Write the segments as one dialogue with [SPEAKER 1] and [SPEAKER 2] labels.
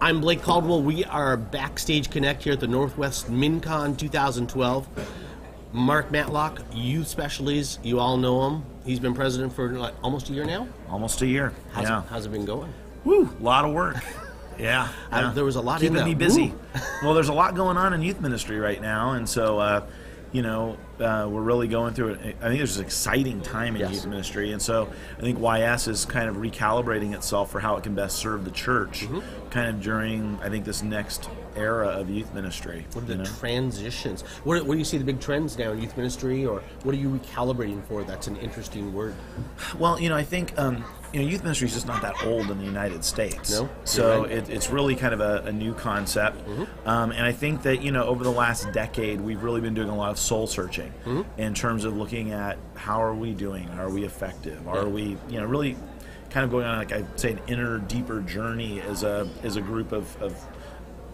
[SPEAKER 1] I'm Blake Caldwell. We are Backstage Connect here at the Northwest MinCon 2012. Mark Matlock, Youth Specialties, you all know him. He's been president for like almost a year now?
[SPEAKER 2] Almost a year,
[SPEAKER 1] How's it been going?
[SPEAKER 2] Woo, a lot of work. Yeah.
[SPEAKER 1] There was a lot
[SPEAKER 2] Keeping
[SPEAKER 1] in that.
[SPEAKER 2] me busy. Well, there's a lot going on in youth ministry right now, and so, we're really going through it. I think there's an exciting time in youth ministry, and so I think YS is kind of recalibrating itself for how it can best serve the church, kind of during, I think, this next era of youth ministry.
[SPEAKER 1] What are the transitions? What do you see the big trends now in youth ministry, or what are you recalibrating for? That's an interesting word.
[SPEAKER 2] Well, I think youth ministry is just not that old in the United States.
[SPEAKER 1] No,
[SPEAKER 2] so
[SPEAKER 1] right.
[SPEAKER 2] it's really kind of a new concept, and I think that over the last decade we've really been doing a lot of soul searching in terms of looking at how are we doing, are we effective, are we really kind of going on, like I'd say, an inner, deeper journey as a group of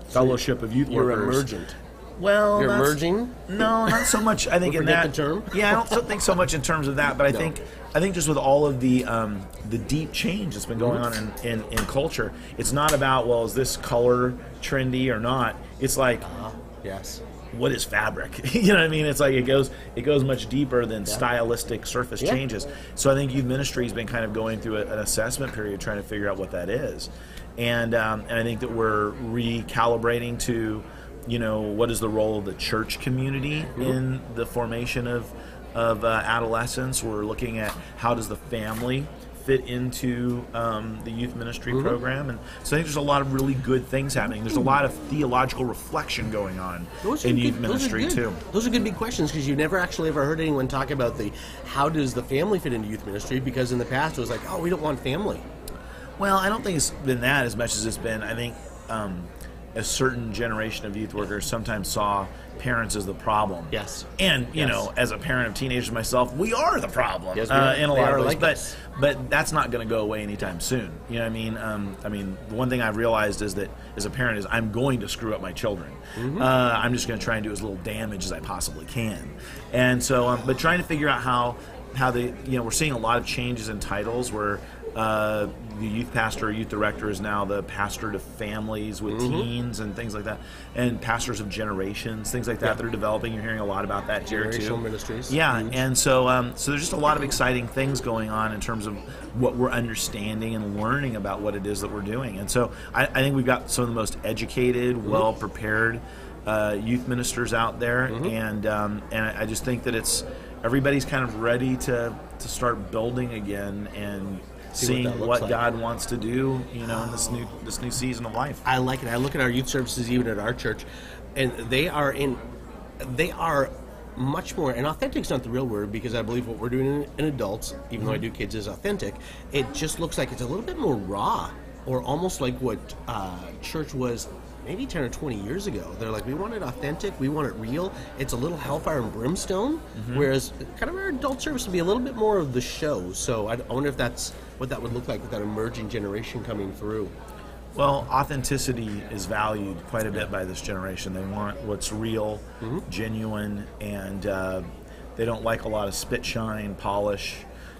[SPEAKER 2] fellowship of youth
[SPEAKER 1] You're
[SPEAKER 2] workers.
[SPEAKER 1] emergent.
[SPEAKER 2] Well,
[SPEAKER 1] You're emerging?
[SPEAKER 2] No, not so much. I think in
[SPEAKER 1] Forget
[SPEAKER 2] that
[SPEAKER 1] the term?
[SPEAKER 2] Yeah, I don't think so much in terms of that, but I think just with all of the deep change that's been going on in culture, it's not about, well, is this color trendy or not? It's like,
[SPEAKER 1] yes.
[SPEAKER 2] What is fabric? You know what I mean? It's like it goes much deeper than stylistic surface changes. So I think youth ministry has been kind of going through an assessment period, trying to figure out what that is, and I think that we're recalibrating to, what is the role of the church community in the formation of adolescence. We're looking at how does the family fit into the youth ministry program, and so I think there's a lot of really good things happening. There's a lot of theological reflection going on in youth ministry too.
[SPEAKER 1] Those are good big questions, because you've never actually ever heard anyone talk about how does the family fit into youth ministry, because in the past it was like, oh, we don't want family.
[SPEAKER 2] Well, I don't think it's been that as much as it's been, I think, a certain generation of youth workers sometimes saw parents as the problem.
[SPEAKER 1] Yes.
[SPEAKER 2] And, as a parent of teenagers myself, we are the problem
[SPEAKER 1] yes,
[SPEAKER 2] in a lot of ways.
[SPEAKER 1] Like
[SPEAKER 2] but that's not going to go away anytime soon. You know what I mean? The one thing I've realized is that as a parent is I'm going to screw up my children. I'm just going to try and do as little damage as I possibly can. And so, but trying to figure out how we're seeing a lot of changes in titles where the youth pastor or youth director is now the pastor to families with teens and things like that, and pastors of generations, things like that that are developing. You're hearing a lot about that here too.
[SPEAKER 1] Generational ministries.
[SPEAKER 2] Yeah, and so there's just a lot of exciting things going on in terms of what we're understanding and learning about what it is that we're doing. And so I think we've got some of the most educated, well-prepared youth ministers out there, and I just think that everybody's kind of ready to start building again and seeing what God wants to do, in this new season of life.
[SPEAKER 1] I like it. I look at our youth services, even at our church, and they are much more, and authentic's not the real word, because I believe what we're doing in adults, even though I do kids, is authentic. It just looks like it's a little bit more raw, or almost like what church was maybe 10 or 20 years ago. They're like, we want it authentic, we want it real. It's a little hellfire and brimstone, whereas kind of our adult service would be a little bit more of the show. So I wonder if that's what that would look like with that emerging generation coming through.
[SPEAKER 2] Well, authenticity is valued quite a bit by this generation. They want what's real, genuine, and they don't like a lot of spit shine, polish.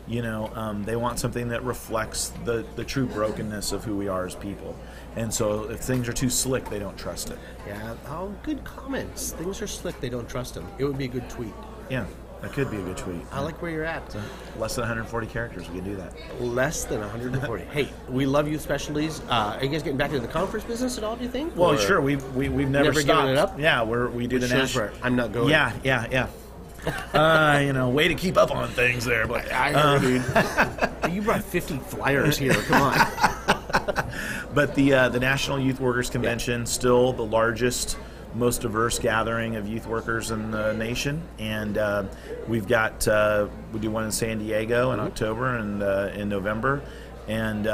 [SPEAKER 2] They want something that reflects the true brokenness of who we are as people. And so if things are too slick, they don't trust it.
[SPEAKER 1] Yeah, good comments. Things are slick, they don't trust them. It would be a good tweet.
[SPEAKER 2] Yeah, that could be a good tweet.
[SPEAKER 1] I like where you're at.
[SPEAKER 2] Less than 140 characters, we can do that.
[SPEAKER 1] Less than 140. Hey, we love youth specialties. Are you guys getting back into the conference business at all, do you think?
[SPEAKER 2] Well, sure. We've never stopped.
[SPEAKER 1] Given it up?
[SPEAKER 2] Yeah, we do the national.
[SPEAKER 1] I'm not going.
[SPEAKER 2] Yeah. Way to keep up on things there. But
[SPEAKER 1] I heard, dude. You brought 50 flyers here. Come on.
[SPEAKER 2] But the National Youth Workers Convention, still the largest, most diverse gathering of youth workers in the nation, and we've got we do one in San Diego in October and in November, and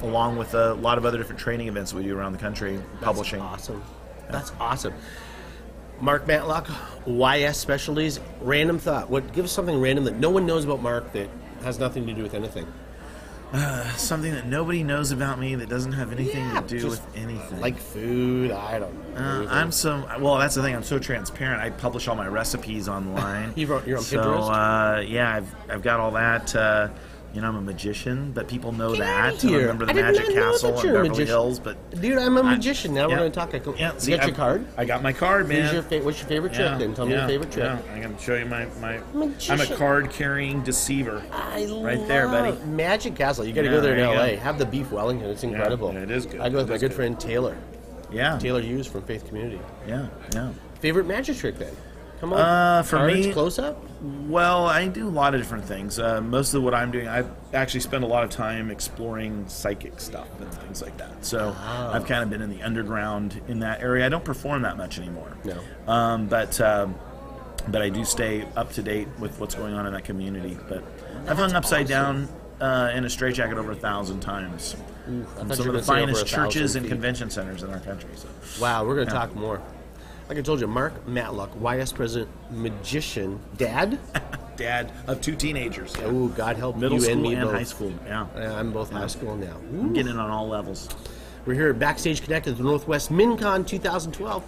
[SPEAKER 2] along with a lot of other different training events we do around the country, publishing.
[SPEAKER 1] Awesome. That's awesome. Mark Matlock, YS Specialties. Random thought. Give us something random that no one knows about Mark that has nothing to do with anything.
[SPEAKER 2] Something that nobody knows about me that doesn't have anything to do with anything.
[SPEAKER 1] Like food, I don't know.
[SPEAKER 2] Well, that's the thing. I'm so transparent. I publish all my recipes online.
[SPEAKER 1] You're on Pinterest?
[SPEAKER 2] So, I've got all that. You know, I'm a magician, but people know
[SPEAKER 1] Get
[SPEAKER 2] that.
[SPEAKER 1] outta here.
[SPEAKER 2] Remember the
[SPEAKER 1] I did
[SPEAKER 2] Magic
[SPEAKER 1] not know
[SPEAKER 2] Castle
[SPEAKER 1] that
[SPEAKER 2] in
[SPEAKER 1] you're a
[SPEAKER 2] Beverly
[SPEAKER 1] magician.
[SPEAKER 2] Hills, but
[SPEAKER 1] Dude, I'm a magician. Now we're
[SPEAKER 2] yeah.
[SPEAKER 1] going to talk.
[SPEAKER 2] Yeah,
[SPEAKER 1] You got your card?
[SPEAKER 2] I got my card, man.
[SPEAKER 1] What's your favorite trick? Then tell me your favorite trick.
[SPEAKER 2] Yeah, I can show you my
[SPEAKER 1] Magician.
[SPEAKER 2] I'm a card carrying deceiver.
[SPEAKER 1] I
[SPEAKER 2] Right there, buddy.
[SPEAKER 1] Magic Castle. You got to
[SPEAKER 2] Yeah,
[SPEAKER 1] go there in
[SPEAKER 2] there you
[SPEAKER 1] L.A.
[SPEAKER 2] go.
[SPEAKER 1] Have the beef Wellington. It's incredible.
[SPEAKER 2] yeah, it is good.
[SPEAKER 1] I go with
[SPEAKER 2] It
[SPEAKER 1] my
[SPEAKER 2] is
[SPEAKER 1] good
[SPEAKER 2] good.
[SPEAKER 1] friend Taylor.
[SPEAKER 2] Yeah.
[SPEAKER 1] Taylor Hughes from Faith Community.
[SPEAKER 2] Yeah, yeah.
[SPEAKER 1] Favorite magic trick then? Come on.
[SPEAKER 2] For
[SPEAKER 1] Cards,
[SPEAKER 2] me,
[SPEAKER 1] close up.
[SPEAKER 2] well, I do a lot of different things. Most of what I'm doing, I actually spend a lot of time exploring psychic stuff and things like that. So I've kind of been in the underground in that area. I don't perform that much anymore.
[SPEAKER 1] No.
[SPEAKER 2] But I do stay up to date with what's going on in that community. But I've hung upside down in a straitjacket over 1,000 times. From some of the finest churches and convention centers in our country. So.
[SPEAKER 1] Wow, we're going to talk more. Like I told you, Mark Matlock, YS president, magician, dad.
[SPEAKER 2] Dad of 2 teenagers. Yeah.
[SPEAKER 1] Oh, God help
[SPEAKER 2] Middle
[SPEAKER 1] you
[SPEAKER 2] school
[SPEAKER 1] and me
[SPEAKER 2] and
[SPEAKER 1] both.
[SPEAKER 2] high school. Yeah.
[SPEAKER 1] I'm both high school now.
[SPEAKER 2] I'm getting on all levels.
[SPEAKER 1] We're here at Backstage Connect at the Northwest MinCon 2012.